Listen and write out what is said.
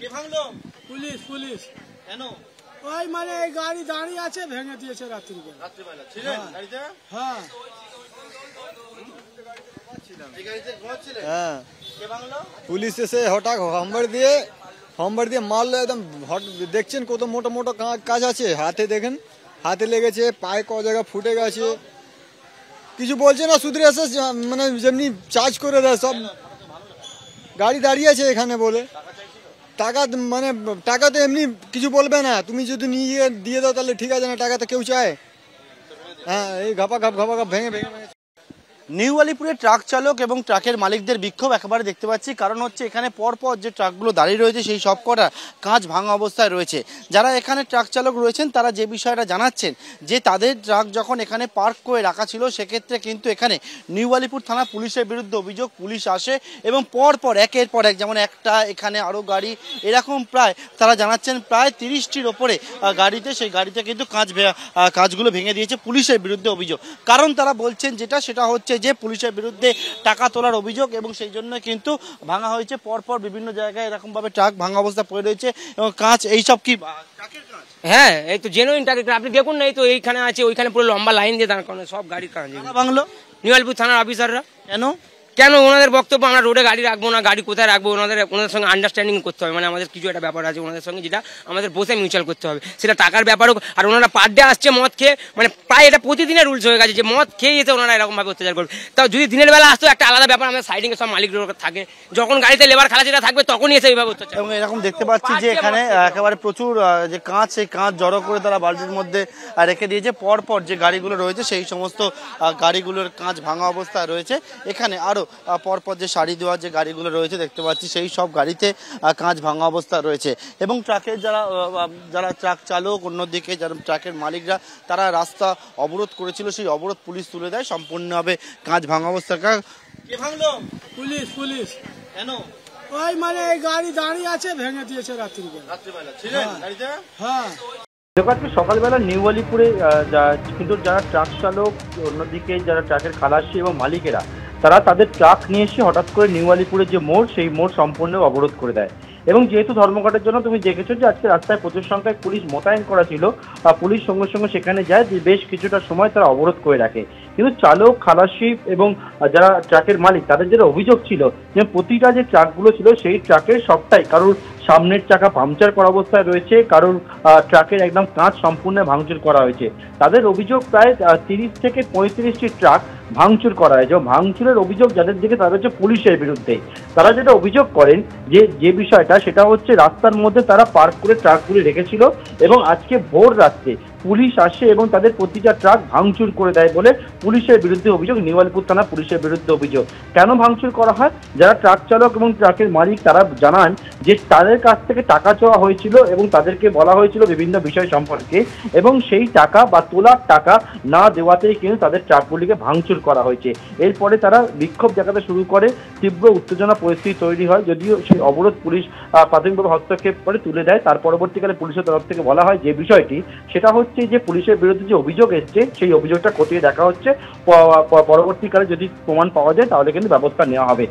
কে ভাঙলো? Police police. কেন? ওই মানে এই গাড়ি দাঁড়িয়ে আছে, ভেঙে দিয়েছে রাত্রিবেলা। রাত্রিবেলা ছিলেন গাড়িতে? হ্যাঁ। এই গাড়িতে ঘুমাচ্ছিলেন? হ্যাঁ। কে ভাঙলো? পুলিশ এসে হঠাৎ হাম্বার দিয়ে মারলো একদম। দেখছেন কত মোটা মোটা কাজ আছে হাতে, দেখেন হাতে লেগেছে, পায়ে ক জায়গা ফুটে গেছে। কিছু বলছে না, শুধু এসে মানে যেমনি চার্জ করে দেয় সব। গাড়ি দাঁড়িয়ে আছে এখানে বলে টাকা, মানে টাকা তো এমনি কিছু বলবে না, তুমি যদি নিয়ে দিয়ে দাও তাহলে ঠিক আছে, না টাকা তো কেউ চায়। হ্যাঁ, এই ঘাপা ঘাপ ভেঙে ভেঙে ভেঙে। নিউ আলিপুরে ট্রাক চালক এবং ট্রাকের মালিকদের বিক্ষোভ একেবারে দেখতে পাচ্ছি। কারণ হচ্ছে এখানে পরপর যে ট্রাকগুলো দাঁড়িয়ে রয়েছে সেই সব কটা কাঁচ ভাঙা অবস্থায় রয়েছে। যারা এখানে ট্রাক চালক রয়েছেন তারা যে বিষয়টা জানাচ্ছেন যে তাদের ট্রাক যখন এখানে পার্ক করে রাখা ছিল, সেক্ষেত্রে কিন্তু এখানে নিউ আলিপুর থানা পুলিশের বিরুদ্ধে অভিযোগ, পুলিশ আসে এবং পরপর একের পর এক, যেমন একটা এখানে আরও গাড়ি, এরকম প্রায় তারা জানাচ্ছেন প্রায় 30টির ওপরে গাড়িতে, সেই গাড়িতে কিন্তু কাঁচগুলো ভেঙে দিয়েছে। পুলিশের বিরুদ্ধে অভিযোগ, কারণ তারা বলছেন সেটা হচ্ছে যে পুলিশের বিরুদ্ধে টাকা তোলার অভিযোগ এবং সেই জন্য কিন্তু ভাঙা হয়েছে। পরপর বিভিন্ন জায়গায় এরকম ভাবে ট্রাক ভাঙা অবস্থা পড়ে রয়েছে এবং কাঁচ এইসব কি ট্রাকের কাঁচ? হ্যাঁ, এই তো জেনুইন ট্রাকের। আপনি দেখুন না, এই তো এইখানে আছে, ওইখানে পুরো লম্বা লাইন দিয়ে দাঁড় করানো সব গাড়ির কাঁচ ভাঙলো। নিউ আলিপুর থানার অফিসাররা। কেন? ওনাদের বক্তব্য আমরা রোডে গাড়ি রাখবো না, গাড়ি কোথায় রাখবো ওনাদের সঙ্গে আন্ডারস্ট্যান্ডিং করতে হবে। মানে আমাদের কিছু একটা ব্যাপার আছে ওনাদের সঙ্গে, যেটা আমাদের বসে মিউচুয়াল করতে হবে, সেটা টাকার ব্যাপারও। আর ওনারা পার ডে আসছে মদ খেয়ে, মানে প্রায় এটা প্রতিদিনের রুলস হয়ে গেছে যে মদ খেয়ে এসে ওনারা এরকমভাবে অত্যাচার করবে। তাও যদি দিনের বেলা আসতো একটা আলাদা ব্যাপার, আমাদের সাইডিংয়ে সব মালিক থাকে, যখন গাড়িতে লেবার খালাসিরা থাকবে তখনই এসে এইভাবে অত্যাচার। এবং এরকম দেখতে পাচ্ছি যে এখানে একেবারে প্রচুর যে কাঁচ, সেই কাঁচ জড়ো করে তারা বালতির মধ্যে রেখে দিয়েছে। পরপর যে গাড়িগুলো রয়েছে সেই সমস্ত গাড়িগুলোর কাঁচ ভাঙা অবস্থায় রয়েছে। এখানে আরও পরপর যে সারি দেওয়ার যে গাড়িগুলো রয়েছে দেখতে পাচ্ছি সেই সব গাড়িতে কাঁচ ভাঙা অবস্থা রয়েছে। এবং ট্রাকের যারা ট্রাক চালক, অন্যদিকে যারা ট্রাকের মালিকরা, তারা রাস্তা অবরোধ করেছিল, সেই অবরোধ পুলিশ তুলে দেয় সম্পূর্ণভাবে কাঁচ ভাঙা অবস্থা। কে ভাঙলো? Police police. কেন? ওই মানে এই গাড়ি দাঁড়িয়ে আছে, ভেঙে দিয়েছে রাত্রিবেলা। ছিলেন গাড়িতে? হ্যাঁ। আজকে সকালবেলা নিউ আলিপুরে কিন্তু যারা ট্রাক চালক, অন্যদিকে যারা ট্রাকের খালাসি এবং মালিকেরা, তারা তাদের ট্রাক নিয়ে এসে হঠাৎ করে নিউ আলিপুরের যে মোড়, সেই মোড় সম্পূর্ণ অবরোধ করে দেয়। এবং যেহেতু ধর্মঘটের জন্য তুমি দেখেছো যে আজকে রাস্তায় প্রচুর সংখ্যায় পুলিশ মোতায়েন করা ছিল, পুলিশ সঙ্গে সঙ্গে সেখানে যায়, যে বেশ কিছুটা সময় তারা অবরোধ করে রাখে। কিন্তু চালক, খালাসি এবং যারা ট্রাকের মালিক, তাদের যেটা অভিযোগ ছিল যে প্রতিটা যে ট্রাকগুলো ছিল সেই ট্রাকের সবটাই কারোর সামনের চাকা পাংচার করা অবস্থায় রয়েছে, কারোর ট্রাকের একদম কাঁচ সম্পূর্ণ ভাঙচুর করা হয়েছে। তাদের অভিযোগ প্রায় 30 থেকে 35টি ট্রাক ভাঙচুর করা হয়েছে। ভাঙচুরের অভিযোগ যাদের দিকে, তারা হচ্ছে পুলিশের বিরুদ্ধে। তারা যেটা অভিযোগ করেন যে বিষয়টা, সেটা হচ্ছে রাস্তার মধ্যে তারা পার্ক করে ট্রাকগুলি রেখেছিল এবং আজকে ভোর রাত্রে পুলিশ আসে এবং তাদের প্রতিটা ট্রাক ভাঙচুর করে দেয় বলে পুলিশের বিরুদ্ধে অভিযোগ, নিউ আলিপুর থানা পুলিশের বিরুদ্ধে অভিযোগ। কেন ভাঙচুর করা হয়? যারা ট্রাক চালক এবং ট্রাকের মালিক, তারা জানান যে তাদের কাছ থেকে টাকা চাওয়া হয়েছিল এবং তাদেরকে বলা হয়েছিল বিভিন্ন বিষয় সম্পর্কে, এবং সেই টাকা বা তোলার টাকা না দেওয়াতেই কিন্তু তাদের ট্রাকগুলিকে ভাঙচুর করা হয়েছে। এরপরে তারা বিক্ষোভ দেখাতে শুরু করে, তীব্র উত্তেজনা পরিস্থিতি তৈরি হয়। যদিও সেই অবরোধ পুলিশ প্রাথমিকভাবে হস্তক্ষেপ করে তুলে দেয়, তার পরবর্তীকালে পুলিশের তরফ থেকে বলা হয় যে বিষয়টি, সেটা হচ্ছে যে পুলিশের বিরুদ্ধে যে অভিযোগ এসছে সেই অভিযোগটা খতিয়ে দেখা হচ্ছে, পরবর্তীকালে যদি প্রমাণ পাওয়া যায় তাহলে কিন্তু ব্যবস্থা নেওয়া হবে।